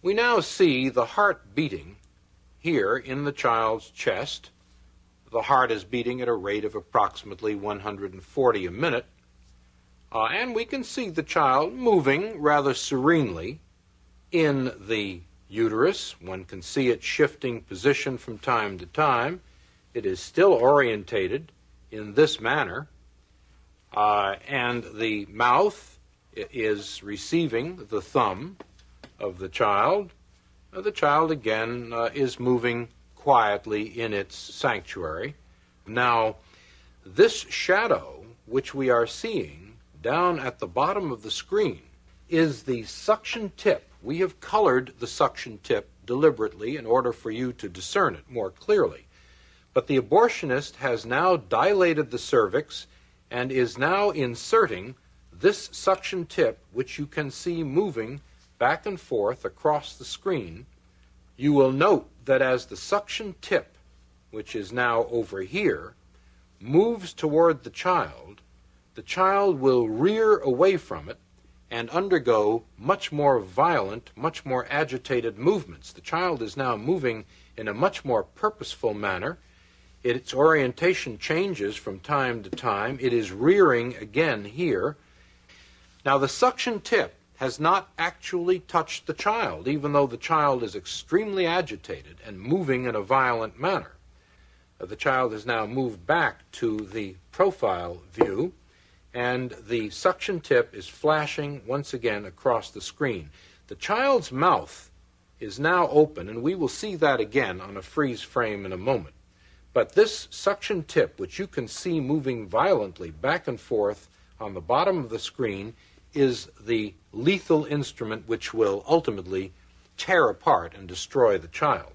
We now see the heart beating here in the child's chest. The heart is beating at a rate of approximately 140 a minute, and we can see the child moving rather serenely in the uterus. One can see it shifting position from time to time. It is still orientated in this manner, and the mouth is receiving the thumb of the child. The child again is moving quietly in its sanctuary. Now, this shadow which we are seeing down at the bottom of the screen is the suction tip. We have colored the suction tip deliberately in order for you to discern it more clearly. But the abortionist has now dilated the cervix and is now inserting this suction tip, which you can see moving back and forth across the screen. You will note that as the suction tip, which is now over here, moves toward the child will rear away from it and undergo much more violent, much more agitated movements. The child is now moving in a much more purposeful manner. Its orientation changes from time to time. It is rearing again here. Now, the suction tip has not actually touched the child, even though the child is extremely agitated and moving in a violent manner. The child has now moved back to the profile view, and the suction tip is flashing once again across the screen. The child's mouth is now open, and we will see that again on a freeze frame in a moment. But this suction tip, which you can see moving violently back and forth on the bottom of the screen, is the lethal instrument which will ultimately tear apart and destroy the child.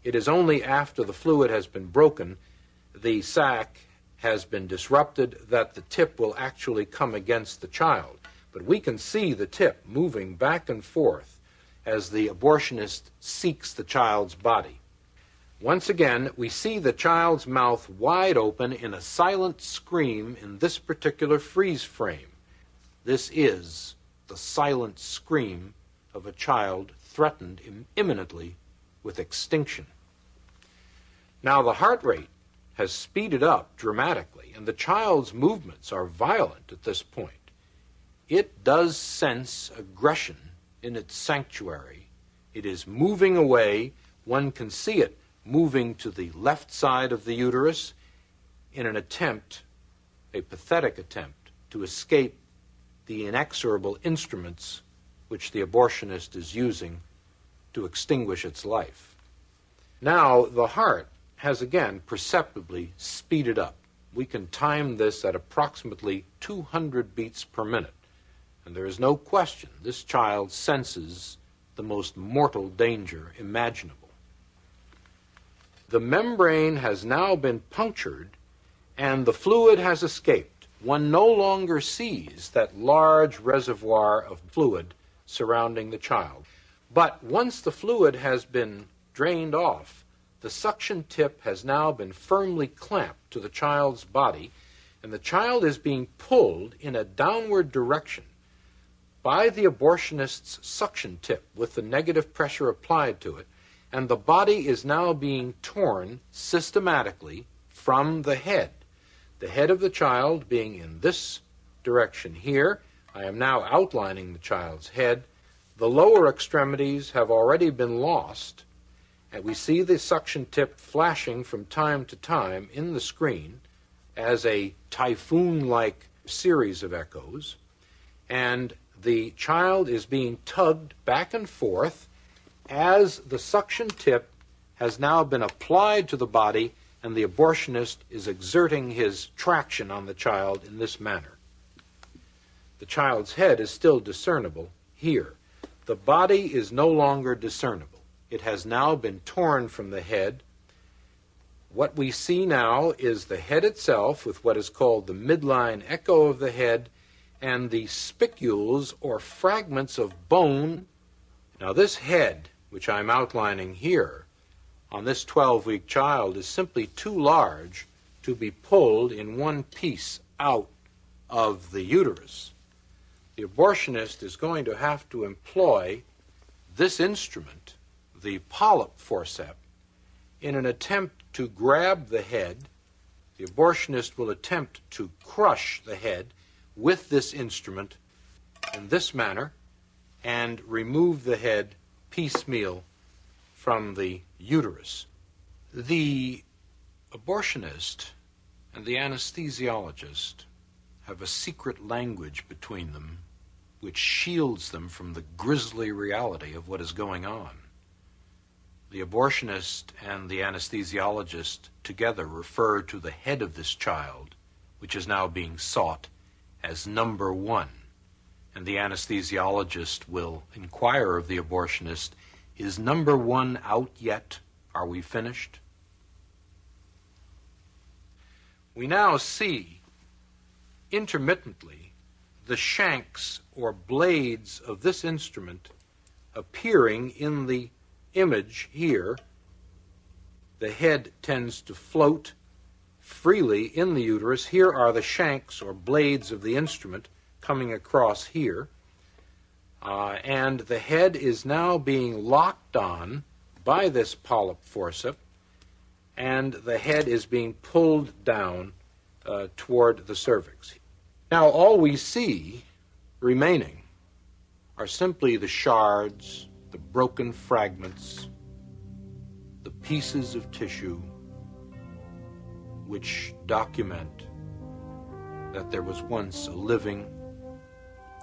It is only after the fluid has been broken, the sac has been disrupted, that the tip will actually come against the child. But we can see the tip moving back and forth as the abortionist seeks the child's body. Once again, we see the child's mouth wide open in a silent scream in this particular freeze frame. This is the silent scream of a child threatened imminently with extinction. Now, the heart rate has speeded up dramatically, and the child's movements are violent at this point. It does sense aggression in its sanctuary. It is moving away. One can see it moving to the left side of the uterus in an attempt, a pathetic attempt, to escape the inexorable instruments which the abortionist is using to extinguish its life. Now, the heart has again perceptibly speeded up. We can time this at approximately 200 beats per minute, and there is no question this child senses the most mortal danger imaginable. The membrane has now been punctured, and the fluid has escaped. One no longer sees that large reservoir of fluid surrounding the child. But once the fluid has been drained off, the suction tip has now been firmly clamped to the child's body, and the child is being pulled in a downward direction by the abortionist's suction tip with the negative pressure applied to it, and the body is now being torn systematically from the head. The head of the child being in this direction here. I am now outlining the child's head. The lower extremities have already been lost, and we see the suction tip flashing from time to time in the screen as a typhoon-like series of echoes, and the child is being tugged back and forth as the suction tip has now been applied to the body, and the abortionist is exerting his traction on the child in this manner. The child's head is still discernible here. The body is no longer discernible. It has now been torn from the head. What we see now is the head itself with what is called the midline echo of the head and the spicules or fragments of bone. Now this head, which I'm outlining here, on this 12-week child is simply too large to be pulled in one piece out of the uterus. The abortionist is going to have to employ this instrument, the polyp forceps, in an attempt to grab the head. The abortionist will attempt to crush the head with this instrument in this manner and remove the head piecemeal from the uterus. The abortionist and the anesthesiologist have a secret language between them which shields them from the grisly reality of what is going on. The abortionist and the anesthesiologist together refer to the head of this child, which is now being sought, as number one. And the anesthesiologist will inquire of the abortionist, "Is number one out yet? Are we finished?" We now see intermittently the shanks or blades of this instrument appearing in the image here. The head tends to float freely in the uterus. Here are the shanks or blades of the instrument coming across here. And the head is now being locked on by this polyp forceps, and the head is being pulled down toward the cervix. Now all we see remaining are simply the shards, the broken fragments, the pieces of tissue which document that there was once a living,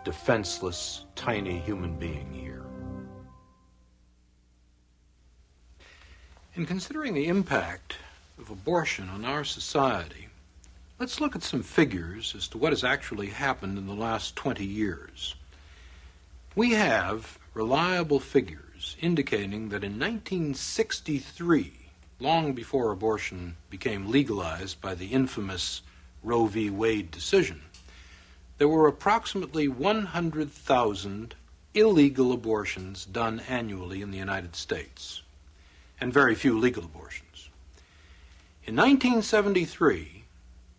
defenseless, tiny human being here. In considering the impact of abortion on our society, let's look at some figures as to what has actually happened in the last 20 years. We have reliable figures indicating that in 1963, long before abortion became legalized by the infamous Roe v. Wade decision, there were approximately 100,000 illegal abortions done annually in the United States, and very few legal abortions. In 1973,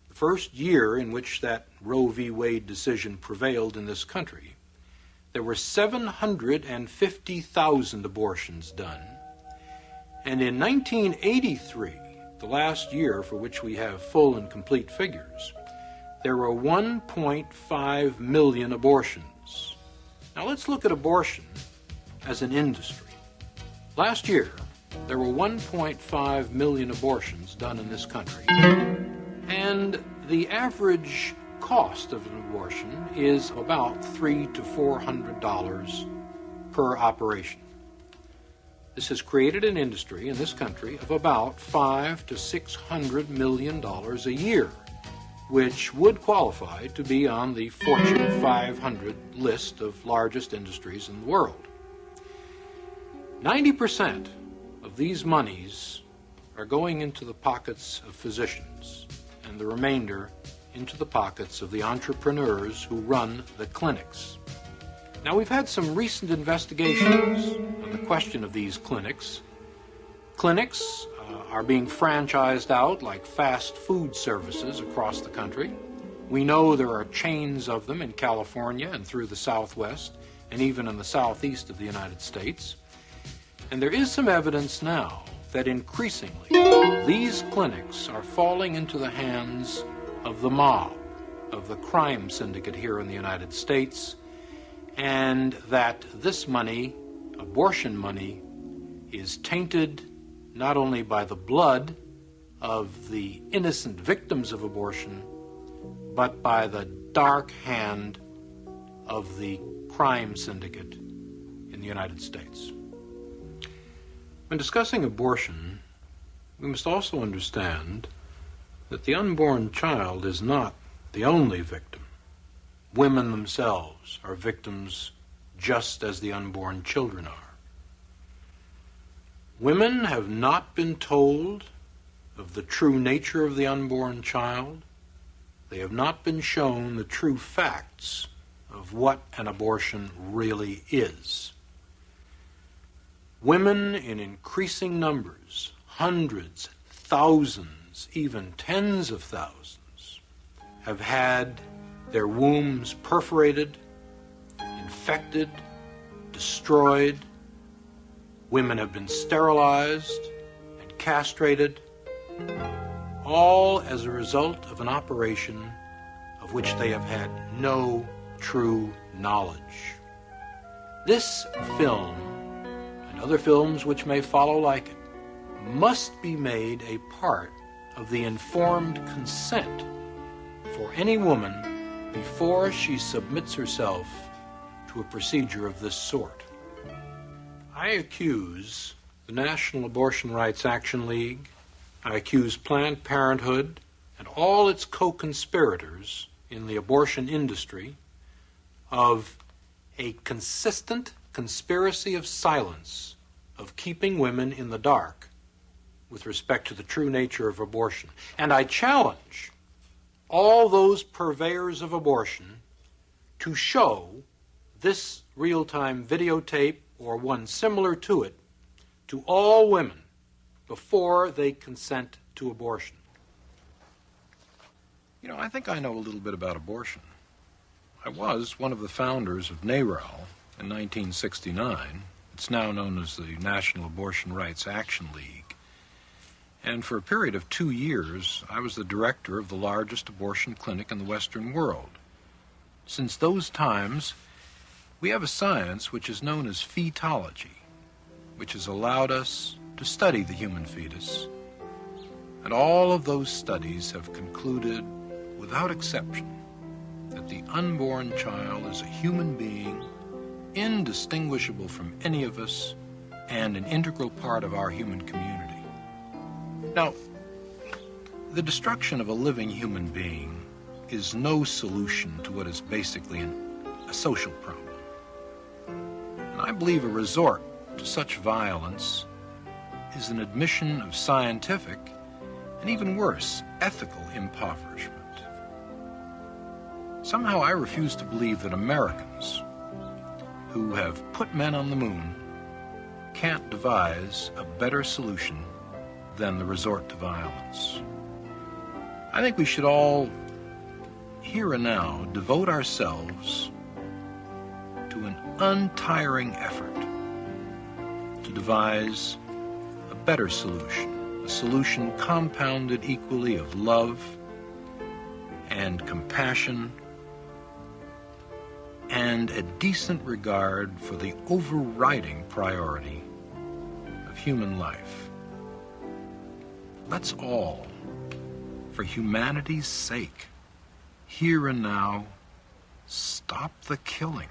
the first year in which that Roe v. Wade decision prevailed in this country, there were 750,000 abortions done. And in 1983, the last year for which we have full and complete figures, there were 1.5 million abortions. Now let's look at abortion as an industry. Last year, there were 1.5 million abortions done in this country. And the average cost of an abortion is about $300 to $400 per operation. This has created an industry in this country of about $500 to $600 million a year, which would qualify to be on the Fortune 500 list of largest industries in the world. 90% of these monies are going into the pockets of physicians, and the remainder into the pockets of the entrepreneurs who run the clinics. Now, we've had some recent investigations on the question of these clinics. Clinics are being franchised out like fast food services across the country. We know there are chains of them in California and through the Southwest and even in the Southeast of the United States. And there is some evidence now that increasingly these clinics are falling into the hands of the mob, of the crime syndicate here in the United States, and that this money, abortion money, is tainted not only by the blood of the innocent victims of abortion, but by the dark hand of the crime syndicate in the United States. When discussing abortion, we must also understand that the unborn child is not the only victim. Women themselves are victims just as the unborn children are. Women have not been told of the true nature of the unborn child. They have not been shown the true facts of what an abortion really is. Women in increasing numbers, hundreds, thousands, even tens of thousands, have had their wombs perforated, infected, destroyed, Women have been sterilized and castrated, all as a result of an operation of which they have had no true knowledge. This film, and other films which may follow like it, must be made a part of the informed consent for any woman before she submits herself to a procedure of this sort. I accuse the National Abortion Rights Action League, I accuse Planned Parenthood and all its co-conspirators in the abortion industry of a consistent conspiracy of silence, of keeping women in the dark with respect to the true nature of abortion. And I challenge all those purveyors of abortion to show this real-time videotape or one similar to it to all women before they consent to abortion. You know, I think I know a little bit about abortion. I was one of the founders of NARAL in 1969. It's now known as the National Abortion Rights Action League. And for a period of 2 years, I was the director of the largest abortion clinic in the Western world. Since those times, we have a science which is known as fetology, which has allowed us to study the human fetus. And all of those studies have concluded, without exception, that the unborn child is a human being, indistinguishable from any of us, and an integral part of our human community. Now, the destruction of a living human being is no solution to what is basically a social problem. And I believe a resort to such violence is an admission of scientific, and even worse, ethical impoverishment. Somehow I refuse to believe that Americans, who have put men on the moon, can't devise a better solution than the resort to violence. I think we should all, here and now, devote ourselves to an untiring effort to devise a better solution, a solution compounded equally of love and compassion and a decent regard for the overriding priority of human life. Let's all, for humanity's sake, here and now, stop the killing.